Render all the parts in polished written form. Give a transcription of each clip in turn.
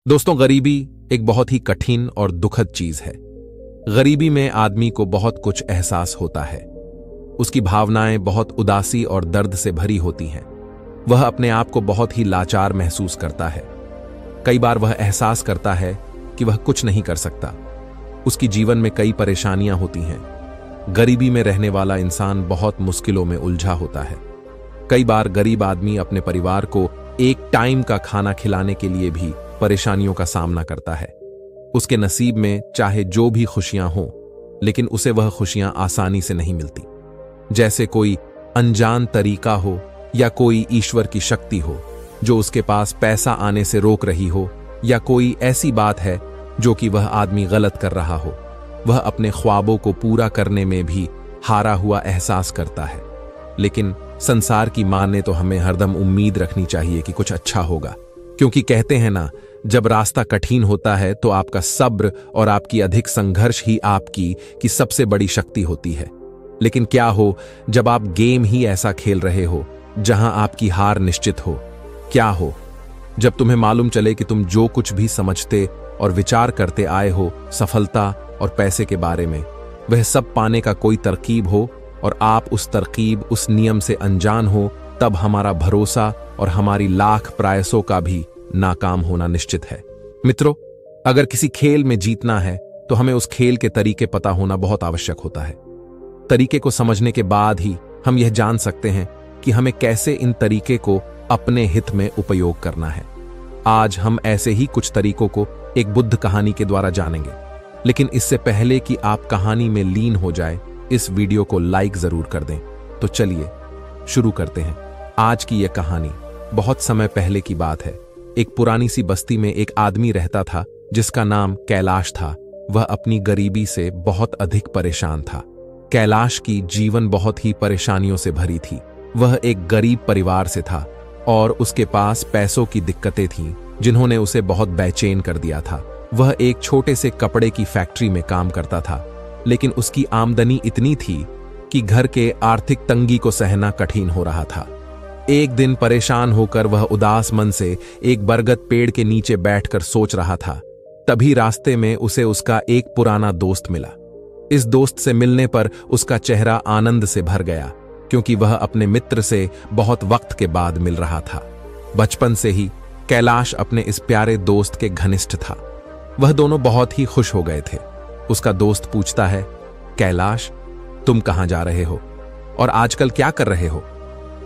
दोस्तों, गरीबी एक बहुत ही कठिन और दुखद चीज है। गरीबी में आदमी को बहुत कुछ एहसास होता है। उसकी भावनाएं बहुत उदासी और दर्द से भरी होती हैं। वह अपने आप को बहुत ही लाचार महसूस करता है। कई बार वह एहसास करता है कि वह कुछ नहीं कर सकता। उसकी जीवन में कई परेशानियां होती हैं। गरीबी में रहने वाला इंसान बहुत मुश्किलों में उलझा होता है। कई बार गरीब आदमी अपने परिवार को एक टाइम का खाना खिलाने के लिए भी परेशानियों का सामना करता है। उसके नसीब में चाहे जो भी खुशियां हों, लेकिन उसे वह खुशियां आसानी से नहीं मिलती। जैसे कोई अनजान तरीका हो या कोई ईश्वर की शक्ति हो जो उसके पास पैसा आने से रोक रही हो, या कोई ऐसी बात है जो कि वह आदमी गलत कर रहा हो। वह अपने ख्वाबों को पूरा करने में भी हारा हुआ एहसास करता है। लेकिन संसार की मां ने तो हमें हरदम उम्मीद रखनी चाहिए कि कुछ अच्छा होगा, क्योंकि कहते हैं ना, जब रास्ता कठिन होता है तो आपका सब्र और आपकी अधिक संघर्ष ही आपकी की सबसे बड़ी शक्ति होती है। लेकिन क्या हो जब आप गेम ही ऐसा खेल रहे हो जहां आपकी हार निश्चित हो? क्या हो जब तुम्हें मालूम चले कि तुम जो कुछ भी समझते और विचार करते आए हो सफलता और पैसे के बारे में, वह सब पाने का कोई तरकीब हो और आप उस तरकीब, उस नियम से अनजान हो, तब हमारा भरोसा और हमारी लाख प्रयासों का भी नाकाम होना निश्चित है। मित्रों, अगर किसी खेल में जीतना है तो हमें उस खेल के तरीके पता होना बहुत आवश्यक होता है। तरीके को समझने के बाद ही हम यह जान सकते हैं कि हमें कैसे इन तरीके को अपने हित में उपयोग करना है। आज हम ऐसे ही कुछ तरीकों को एक बुद्ध कहानी के द्वारा जानेंगे। लेकिन इससे पहले कि आप कहानी में लीन हो जाए, इस वीडियो को लाइक जरूर कर दें। तो चलिए शुरू करते हैं। आज की यह कहानी बहुत समय पहले की बात है। एक पुरानी सी बस्ती में एक आदमी रहता था जिसका नाम कैलाश था। वह अपनी गरीबी से बहुत अधिक परेशान था। कैलाश की जीवन बहुत ही परेशानियों से भरी थी। वह एक गरीब परिवार से था और उसके पास पैसों की दिक्कतें थीं जिन्होंने उसे बहुत बेचैन कर दिया था। वह एक छोटे से कपड़े की फैक्ट्री में काम करता था, लेकिन उसकी आमदनी इतनी थी कि घर के आर्थिक तंगी को सहना कठिन हो रहा था। एक दिन परेशान होकर वह उदास मन से एक बरगद पेड़ के नीचे बैठकर सोच रहा था। तभी रास्ते में उसे उसका एक पुराना दोस्त मिला। इस दोस्त से मिलने पर उसका चेहरा आनंद से भर गया, क्योंकि वह अपने मित्र से बहुत वक्त के बाद मिल रहा था। बचपन से ही कैलाश अपने इस प्यारे दोस्त के घनिष्ठ था। वह दोनों बहुत ही खुश हो गए थे। उसका दोस्त पूछता है, कैलाश, तुम कहां जा रहे हो और आजकल क्या कर रहे हो?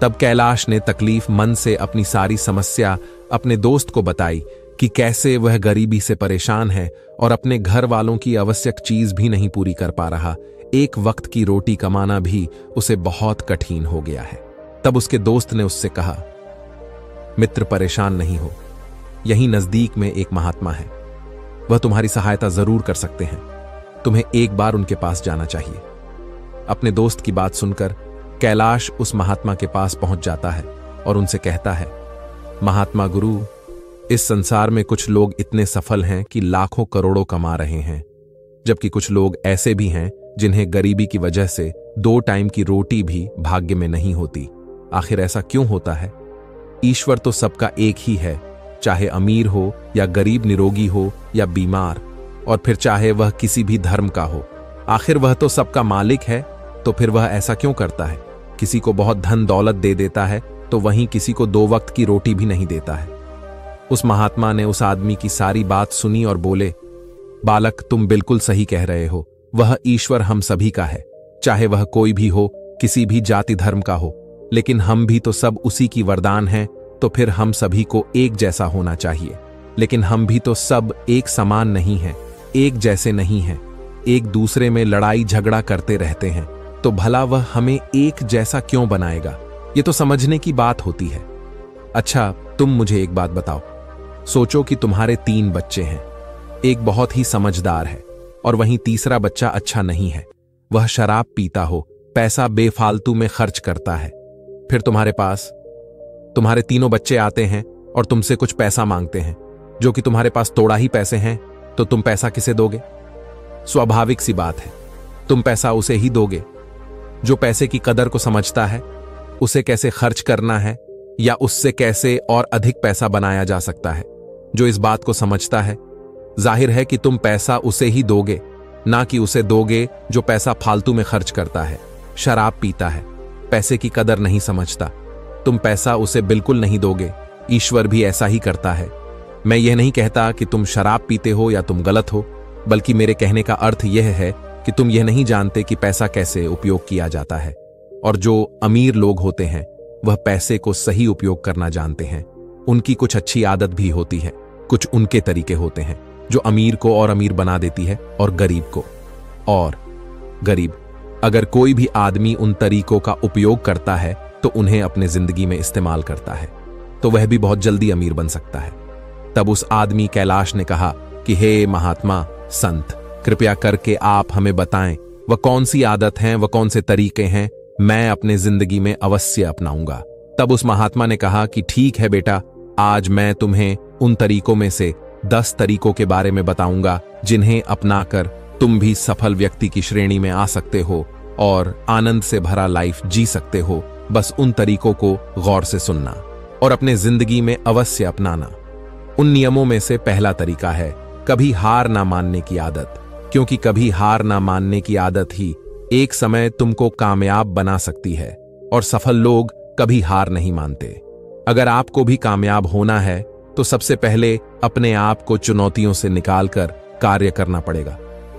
तब कैलाश ने तकलीफ मन से अपनी सारी समस्या अपने दोस्त को बताई कि कैसे वह गरीबी से परेशान है और अपने घर वालों की आवश्यक चीज भी नहीं पूरी कर पा रहा। एक वक्त की रोटी कमाना भी उसे बहुत कठिन हो गया है। तब उसके दोस्त ने उससे कहा, मित्र, परेशान नहीं हो। यहीं नजदीक में एक महात्मा है। वह तुम्हारी सहायता जरूर कर सकते हैं। तुम्हें एक बार उनके पास जाना चाहिए। अपने दोस्त की बात सुनकर कैलाश उस महात्मा के पास पहुंच जाता है और उनसे कहता है, महात्मा गुरु, इस संसार में कुछ लोग इतने सफल हैं कि लाखों करोड़ों कमा रहे हैं, जबकि कुछ लोग ऐसे भी हैं जिन्हें गरीबी की वजह से 2 टाइम की रोटी भी भाग्य में नहीं होती। आखिर ऐसा क्यों होता है? ईश्वर तो सबका एक ही है, चाहे अमीर हो या गरीब, निरोगी हो या बीमार, और फिर चाहे वह किसी भी धर्म का हो। आखिर वह तो सबका मालिक है। तो फिर वह ऐसा क्यों करता है? किसी को बहुत धन दौलत दे देता है तो वहीं किसी को 2 वक्त की रोटी भी नहीं देता है। उस महात्मा ने उस आदमी की सारी बात सुनी और बोले, बालक, तुम बिल्कुल सही कह रहे हो। वह ईश्वर हम सभी का है, चाहे वह कोई भी हो, किसी भी जाति धर्म का हो। लेकिन हम भी तो सब उसी की वरदान हैं, तो फिर हम सभी को एक जैसा होना चाहिए। लेकिन हम भी तो सब एक समान नहीं हैं, एक जैसे नहीं हैं, एक दूसरे में लड़ाई झगड़ा करते रहते हैं। तो भला वह हमें एक जैसा क्यों बनाएगा? ये तो समझने की बात होती है। अच्छा, तुम मुझे एक बात बताओ। सोचो कि तुम्हारे 3 बच्चे हैं। एक बहुत ही समझदार है और वहीं तीसरा बच्चा अच्छा नहीं है। वह शराब पीता हो, पैसा बेफालतू में खर्च करता है। फिर तुम्हारे पास तुम्हारे तीनों बच्चे आते हैं और तुमसे कुछ पैसा मांगते हैं, जो कि तुम्हारे पास थोड़ा ही पैसे हैं, तो तुम पैसा किसे दोगे? स्वाभाविक सी बात है, तुम पैसा उसे ही दोगे जो पैसे की कदर को समझता है, उसे कैसे खर्च करना है या उससे कैसे और अधिक पैसा बनाया जा सकता है। जो इस बात को समझता है। जाहिर है कि तुम पैसा उसे ही दोगे, ना कि उसे दोगे जो पैसा फालतू में खर्च करता है, शराब पीता है, पैसे की कदर नहीं समझता। तुम पैसा उसे बिल्कुल नहीं दोगे। ईश्वर भी ऐसा ही करता है। मैं यह नहीं कहता कि तुम शराब पीते हो या तुम गलत हो, बल्कि मेरे कहने का अर्थ यह है कि तुम यह नहीं जानते कि पैसा कैसे उपयोग किया जाता है। और जो अमीर लोग होते हैं वह पैसे को सही उपयोग करना जानते हैं। उनकी कुछ अच्छी आदत भी होती है, कुछ उनके तरीके होते हैं जो अमीर को और अमीर बना देती है और गरीब को और गरीब। अगर कोई भी आदमी उन तरीकों का उपयोग करता है तो उन्हें अपने जिंदगी में इस्तेमाल करता है, तो वह भी बहुत जल्दी अमीर बन सकता है। तब उस आदमी कैलाश ने कहा कि हे महात्मा संत, कृपया करके आप हमें बताएं वह कौन सी आदत हैं, वह कौन से तरीके हैं, मैं अपने जिंदगी में अवश्य अपनाऊंगा। तब उस महात्मा ने कहा कि ठीक है बेटा, आज मैं तुम्हें उन तरीकों में से 10 तरीकों के बारे में बताऊंगा जिन्हें अपनाकर तुम भी सफल व्यक्ति की श्रेणी में आ सकते हो और आनंद से भरा लाइफ जी सकते हो। बस उन तरीकों को गौर से सुनना और अपने जिंदगी में अवश्य अपनाना। उन नियमों में से पहला तरीका है कभी हार ना मानने की आदत, क्योंकि कभी हार ना मानने की आदत ही एक समय तुमको कामयाब बना सकती है और सफल लोग कभी हार नहीं मानते। अगर आपको भी कामयाब होना है तो सबसे पहले अपने आप को चुनौतियों से निकालकर कार्य करना पड़ेगा।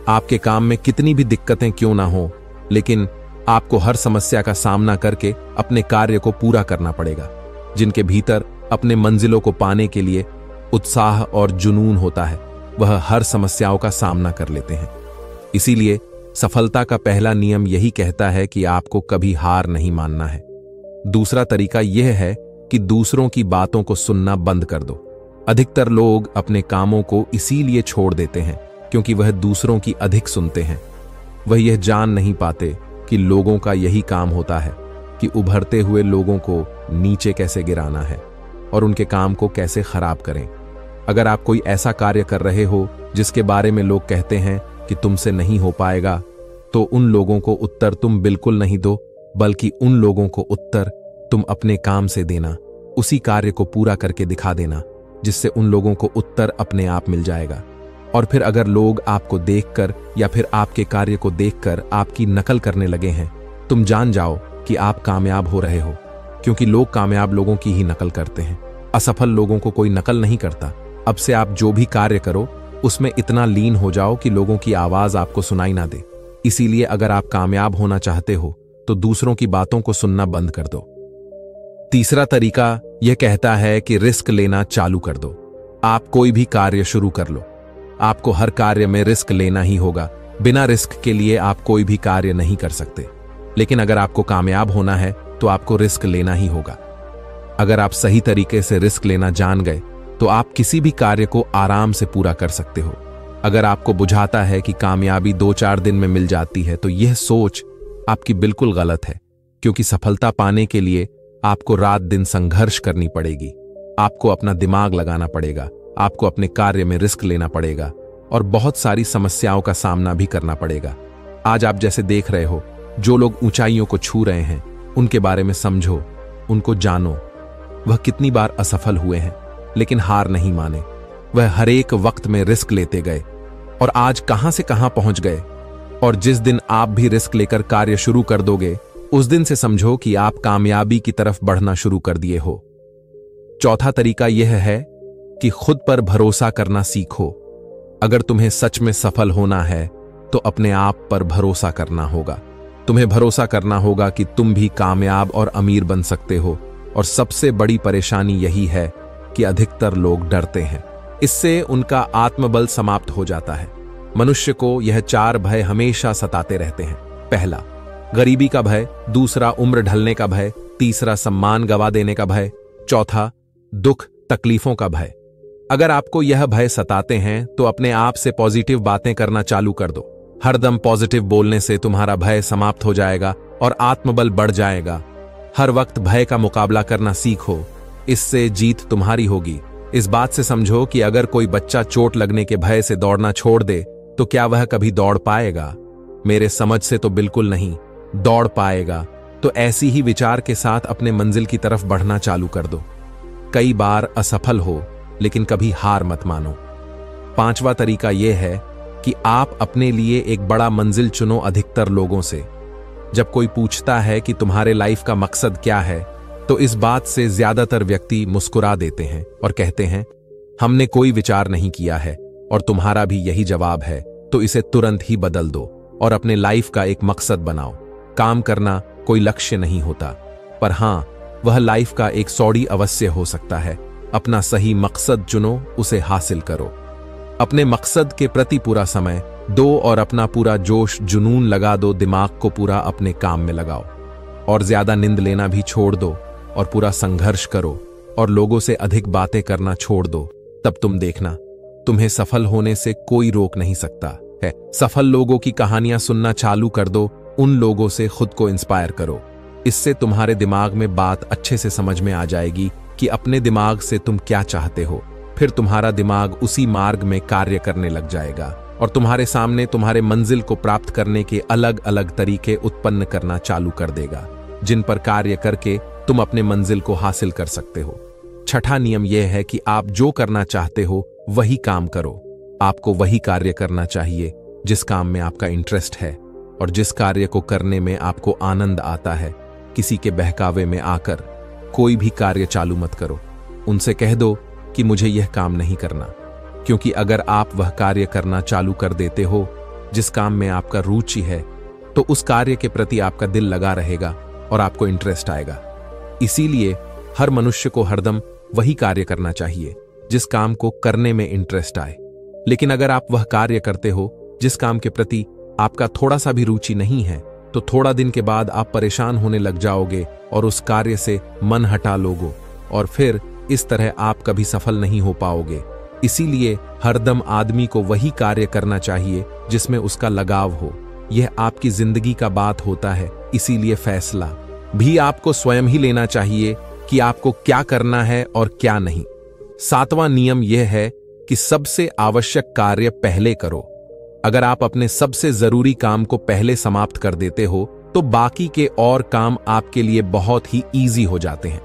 आपके काम में कितनी भी दिक्कतें क्यों ना हो, लेकिन आपको हर समस्या का सामना करके अपने कार्य को पूरा करना पड़ेगा। जिनके भीतर अपने मंजिलों को पाने के लिए उत्साह और जुनून होता है वह हर समस्याओं का सामना कर लेते हैं। इसीलिए सफलता का पहला नियम यही कहता है कि आपको कभी हार नहीं मानना है। दूसरा तरीका यह है कि दूसरों की बातों को सुनना बंद कर दो। अधिकतर लोग अपने कामों को इसीलिए छोड़ देते हैं क्योंकि वह दूसरों की अधिक सुनते हैं। वह यह जान नहीं पाते कि लोगों का यही काम होता है कि उभरते हुए लोगों को नीचे कैसे गिराना है और उनके काम को कैसे खराब करें। अगर आप कोई ऐसा कार्य कर रहे हो जिसके बारे में लोग कहते हैं कि तुमसे नहीं हो पाएगा, तो उन लोगों को उत्तर तुम बिल्कुल नहीं दो, बल्कि उन लोगों को उत्तर तुम अपने काम से देना। उसी कार्य को पूरा करके दिखा देना जिससे उन लोगों को उत्तर अपने आप मिल जाएगा। और फिर अगर लोग आपको देखकर या फिर आपके कार्य को देखकर आपकी नकल करने लगे हैं, तुम जान जाओ कि आप कामयाब हो रहे हो, क्योंकि लोग कामयाब लोगों की ही नकल करते हैं। असफल लोगों को कोई नकल नहीं करता। अब से आप जो भी कार्य करो उसमें इतना लीन हो जाओ कि लोगों की आवाज आपको सुनाई ना दे। इसीलिए अगर आप कामयाब होना चाहते हो तो दूसरों की बातों को सुनना बंद कर दो। तीसरा तरीका यह कहता है कि रिस्क लेना चालू कर दो। आप कोई भी कार्य शुरू कर लो, आपको हर कार्य में रिस्क लेना ही होगा। बिना रिस्क के लिए आप कोई भी कार्य नहीं कर सकते। लेकिन अगर आपको कामयाब होना है तो आपको रिस्क लेना ही होगा। अगर आप सही तरीके से रिस्क लेना जान गए तो आप किसी भी कार्य को आराम से पूरा कर सकते हो। अगर आपको बुझाता है कि कामयाबी 2-4 दिन में मिल जाती है तो यह सोच आपकी बिल्कुल गलत है, क्योंकि सफलता पाने के लिए आपको रात दिन संघर्ष करनी पड़ेगी। आपको अपना दिमाग लगाना पड़ेगा, आपको अपने कार्य में रिस्क लेना पड़ेगा और बहुत सारी समस्याओं का सामना भी करना पड़ेगा। आज आप जैसे देख रहे हो, जो लोग ऊंचाइयों को छू रहे हैं उनके बारे में समझो, उनको जानो। वह कितनी बार असफल हुए हैं लेकिन हार नहीं माने। वह हर एक वक्त में रिस्क लेते गए और आज कहां से कहां पहुंच गए। और जिस दिन आप भी रिस्क लेकर कार्य शुरू कर दोगे, उस दिन से समझो कि आप कामयाबी की तरफ बढ़ना शुरू कर दिए हो। चौथा तरीका यह है कि खुद पर भरोसा करना सीखो। अगर तुम्हें सच में सफल होना है तो अपने आप पर भरोसा करना होगा। तुम्हें भरोसा करना होगा कि तुम भी कामयाब और अमीर बन सकते हो। और सबसे बड़ी परेशानी यही है कि अधिकतर लोग डरते हैं। इससे उनका आत्मबल समाप्त हो जाता है। मनुष्य को यह 4 भय हमेशा सताते रहते हैं। पहला, गरीबी का भय। दूसरा, उम्र ढलने का भय। तीसरा, सम्मान गवा देने का भय। चौथा, दुख तकलीफों का भय। अगर आपको यह भय सताते हैं तो अपने आप से पॉजिटिव बातें करना चालू कर दो। हरदम पॉजिटिव बोलने से तुम्हारा भय समाप्त हो जाएगा और आत्मबल बढ़ जाएगा। हर वक्त भय का मुकाबला करना सीखो, इससे जीत तुम्हारी होगी। इस बात से समझो कि अगर कोई बच्चा चोट लगने के भय से दौड़ना छोड़ दे तो क्या वह कभी दौड़ पाएगा? मेरे समझ से तो बिल्कुल नहीं दौड़ पाएगा। तो ऐसी ही विचार के साथ अपने मंजिल की तरफ बढ़ना चालू कर दो। कई बार असफल हो लेकिन कभी हार मत मानो। पांचवा तरीका यह है कि आप अपने लिए एक बड़ा मंजिल चुनो अधिकतर लोगों से। जब कोई पूछता है कि तुम्हारे लाइफ का मकसद क्या है, तो इस बात से ज्यादातर व्यक्ति मुस्कुरा देते हैं और कहते हैं, हमने कोई विचार नहीं किया है और तुम्हारा भी यही जवाब है, तो इसे तुरंत ही बदल दो और अपने लाइफ का एक मकसद बनाओ। काम करना कोई लक्ष्य नहीं होता, पर हां, वह लाइफ का एक सौड़ी अवश्य हो सकता है। अपना सही मकसद चुनो, उसे हासिल करो। अपने मकसद के प्रति पूरा समय दो और अपना पूरा जोश जुनून लगा दो। दिमाग को पूरा अपने काम में लगाओ और ज्यादा नींद लेना भी छोड़ दो और पूरा संघर्ष करो और लोगों से अधिक बातें करना छोड़ दो। तब तुम देखना, तुम्हें सफल होने से कोई रोक नहीं सकता है। सफल लोगों की कहानियां सुनना चालू कर दो, उन लोगों से खुद को इंस्पायर करो। इससे तुम्हारे दिमाग में बात अच्छे से समझ में आ जाएगी कि अपने दिमाग से तुम क्या चाहते हो। फिर तुम्हारा दिमाग उसी मार्ग में कार्य करने लग जाएगा और तुम्हारे सामने तुम्हारे मंजिल को प्राप्त करने के अलग अलग तरीके उत्पन्न करना चालू कर देगा, जिन पर कार्य करके तुम अपने मंजिल को हासिल कर सकते हो। छठा नियम यह है कि आप जो करना चाहते हो वही काम करो। आपको वही कार्य करना चाहिए जिस काम में आपका इंटरेस्ट है और जिस कार्य को करने में आपको आनंद आता है। किसी के बहकावे में आकर कोई भी कार्य चालू मत करो। उनसे कह दो कि मुझे यह काम नहीं करना, क्योंकि अगर आप वह कार्य करना चालू कर देते हो जिस काम में आपका रुचि है, तो उस कार्य के प्रति आपका दिल लगा रहेगा और आपको इंटरेस्ट आएगा। इसीलिए हर मनुष्य को हरदम वही कार्य करना चाहिए जिस काम को करने में इंटरेस्ट आए। लेकिन अगर आप वह कार्य करते हो जिस काम के प्रति आपका थोड़ा सा भी रुचि नहीं है, तो थोड़ा दिन के बाद आप परेशान होने लग जाओगे और उस कार्य से मन हटा लोगे और फिर इस तरह आप कभी सफल नहीं हो पाओगे। इसीलिए हरदम आदमी को वही कार्य करना चाहिए जिसमें उसका लगाव हो। यह आपकी जिंदगी का बात होता है, इसीलिए फैसला भी आपको स्वयं ही लेना चाहिए कि आपको क्या करना है और क्या नहीं। सातवां नियम यह है कि सबसे आवश्यक कार्य पहले करो। अगर आप अपने सबसे जरूरी काम को पहले समाप्त कर देते हो, तो बाकी के और काम आपके लिए बहुत ही इजी हो जाते हैं।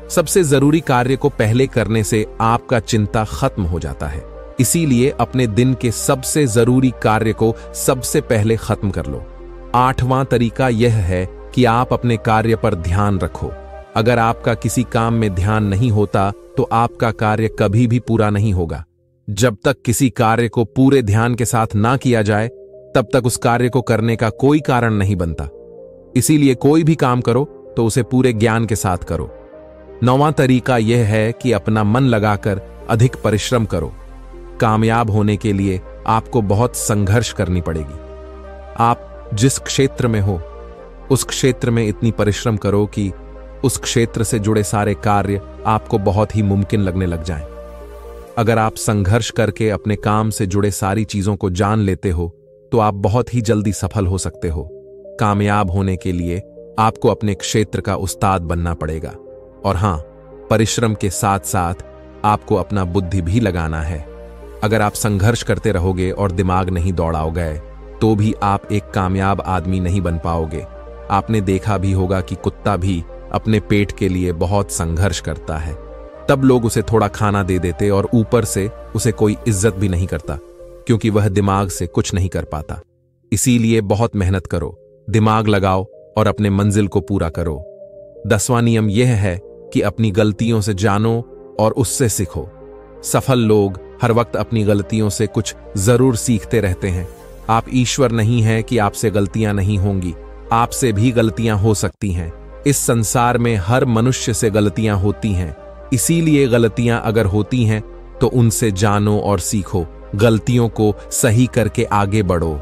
सबसे जरूरी कार्य को पहले करने से आपका चिंता खत्म हो जाता है। इसीलिए अपने दिन के सबसे जरूरी कार्य को सबसे पहले खत्म कर लो। आठवां तरीका यह है कि आप अपने कार्य पर ध्यान रखो। अगर आपका किसी काम में ध्यान नहीं होता, तो आपका कार्य कभी भी पूरा नहीं होगा। जब तक किसी कार्य को पूरे ध्यान के साथ ना किया जाए, तब तक उस कार्य को करने का कोई कारण नहीं बनता। इसीलिए कोई भी काम करो तो उसे पूरे ज्ञान के साथ करो। नौवां तरीका यह है कि अपना मन लगाकर अधिक परिश्रम करो। कामयाब होने के लिए आपको बहुत संघर्ष करनी पड़ेगी। आप जिस क्षेत्र में हो, उस क्षेत्र में इतनी परिश्रम करो कि उस क्षेत्र से जुड़े सारे कार्य आपको बहुत ही मुमकिन लगने लग जाएं। अगर आप संघर्ष करके अपने काम से जुड़े सारी चीजों को जान लेते हो, तो आप बहुत ही जल्दी सफल हो सकते हो। कामयाब होने के लिए आपको अपने क्षेत्र का उस्ताद बनना पड़ेगा। और हां, परिश्रम के साथ साथ आपको अपना बुद्धि भी लगाना है। अगर आप संघर्ष करते रहोगे और दिमाग नहीं दौड़ाओगे, तो भी आप एक कामयाब आदमी नहीं बन पाओगे। आपने देखा भी होगा कि कुत्ता भी अपने पेट के लिए बहुत संघर्ष करता है। तब लोग उसे थोड़ा खाना दे देते और ऊपर से उसे कोई इज्जत भी नहीं करता, क्योंकि वह दिमाग से कुछ नहीं कर पाता। इसीलिए बहुत मेहनत करो, दिमाग लगाओ और अपने मंजिल को पूरा करो। 10वां नियम यह है कि अपनी गलतियों से जानो और उससे सीखो। सफल लोग हर वक्त अपनी गलतियों से कुछ जरूर सीखते रहते हैं। आप ईश्वर नहीं हैं कि आपसे गलतियां नहीं होंगी, आपसे भी गलतियां हो सकती हैं। इस संसार में हर मनुष्य से गलतियां होती हैं। इसीलिए गलतियां अगर होती हैं तो उनसे जानो और सीखो। गलतियों को सही करके आगे बढ़ो।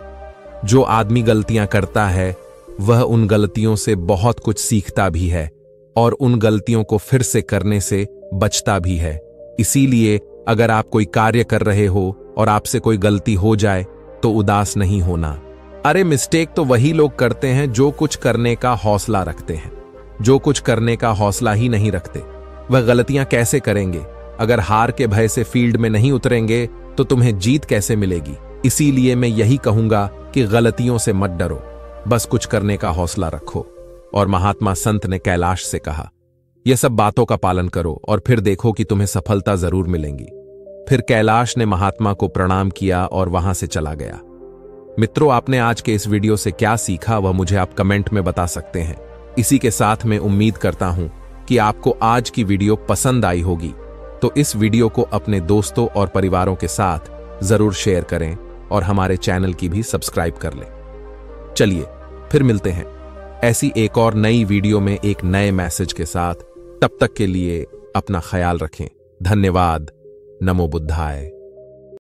जो आदमी गलतियां करता है, वह उन गलतियों से बहुत कुछ सीखता भी है और उन गलतियों को फिर से करने से बचता भी है। इसीलिए अगर आप कोई कार्य कर रहे हो और आपसे कोई गलती हो जाए, तो उदास नहीं होना। अरे मिस्टेक तो वही लोग करते हैं जो कुछ करने का हौसला रखते हैं। जो कुछ करने का हौसला ही नहीं रखते, वह गलतियां कैसे करेंगे? अगर हार के भय से फील्ड में नहीं उतरेंगे, तो तुम्हें जीत कैसे मिलेगी? इसीलिए मैं यही कहूंगा कि गलतियों से मत डरो, बस कुछ करने का हौसला रखो। और महात्मा संत ने कैलाश से कहा, यह सब बातों का पालन करो और फिर देखो कि तुम्हें सफलता जरूर मिलेंगी। फिर कैलाश ने महात्मा को प्रणाम किया और वहां से चला गया। मित्रों, आपने आज के इस वीडियो से क्या सीखा वह मुझे आप कमेंट में बता सकते हैं। इसी के साथ मैं उम्मीद करता हूं कि आपको आज की वीडियो पसंद आई होगी, तो इस वीडियो को अपने दोस्तों और परिवारों के साथ जरूर शेयर करें और हमारे चैनल की भी सब्सक्राइब कर लें। चलिए फिर मिलते हैं ऐसी एक और नई वीडियो में एक नए मैसेज के साथ। तब तक के लिए अपना ख्याल रखें। धन्यवाद। नमो बुद्धाय।